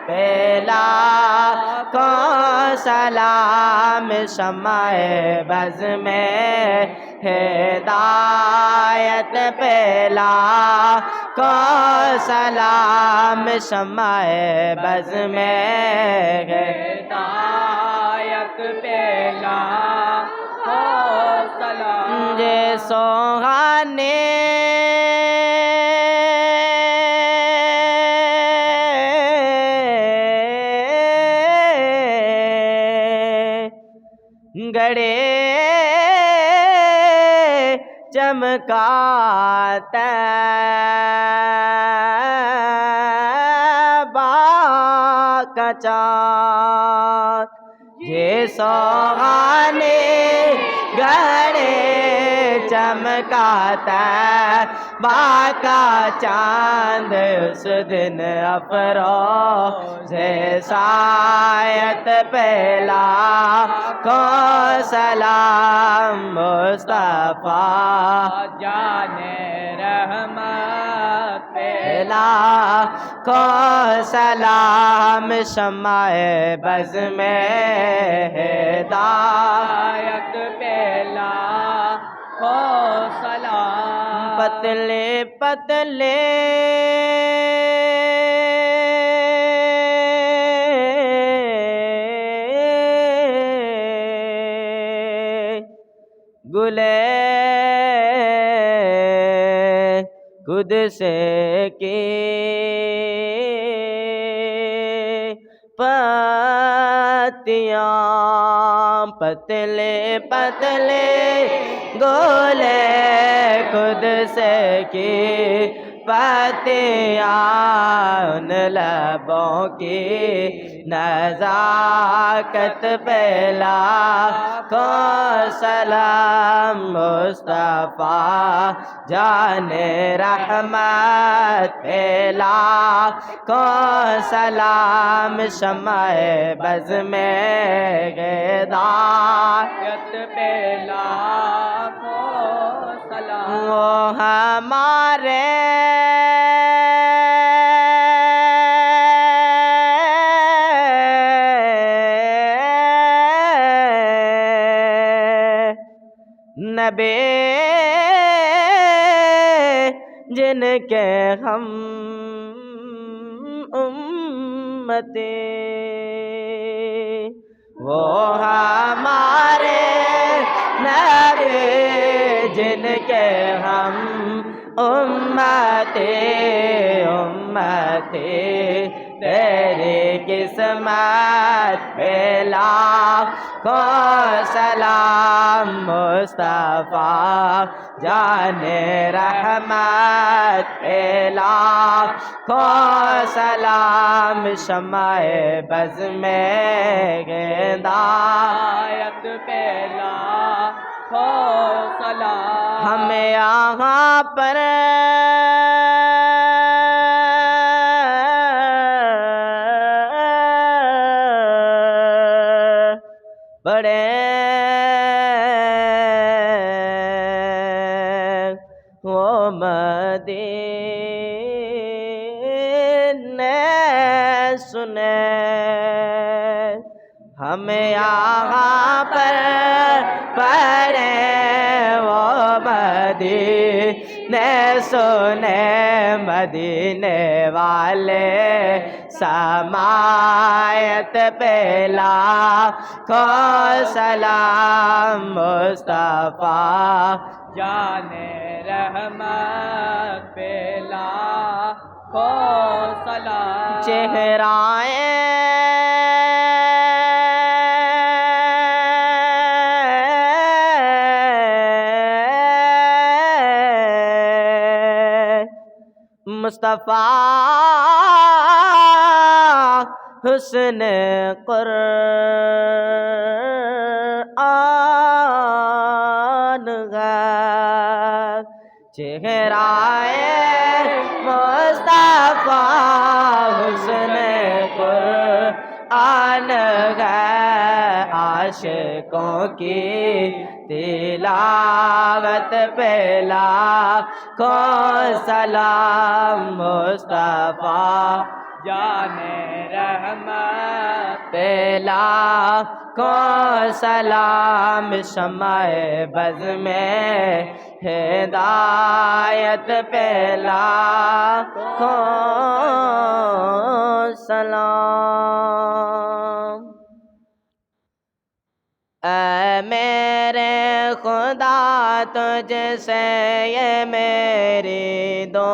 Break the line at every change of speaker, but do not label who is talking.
پہلا کو سلام شمع بز میں ہدایت پہلا کو سلام شمع بز میں ہدایت پہلا کو سلام جے سوہانے گڑے چمکاتا کا چاند یہ سوہانے گڑے چمکاتا کا چاند اس دن افروز سایت پہلا کو سلام مصطفیٰ جان رحمت پہلا کو سلام شمع بز میں ہدایت پہلا کو سلام پتلے پتلے گلے خود سے کی پتیاں پتلے پتلے گولے خود سے کی پتیاں ان لبوں کی نزاکت پہلا کو سلام مصطفیٰ جان رحمت پہلا کو سلام شمع بز میں ہدایت پہلا کو سلام وہ ہمارے نبی جن کے ہم امتی وہ ہمارے نبی جن کے ہم امتی تیری قسمت پہلا کو سلام مصطفیٰ جان رحمت پہلا کو سلام شمع بز میں ہدایت پہلا کو سلام ہمیں یہاں پر بڑے وہ مدینے سنے ہمیں یہاں پر پڑے وہ مدینے سنے مدینے والے سماعت پہلا کو سلام مصطفیٰ جان رحمت پہلا کو سلام چہرائے مصطفیٰ حسن قرآن ہے چہرائے مصطفیٰ حسن قرآن ہے عاشقوں کی تلاوت پہلا کو سلام مصطفیٰ جانے رحمت پہلا کو سلام شمع بز میں ہدایت پہلا کو سلام اے میرے خدا تجھ سے یہ میری دعا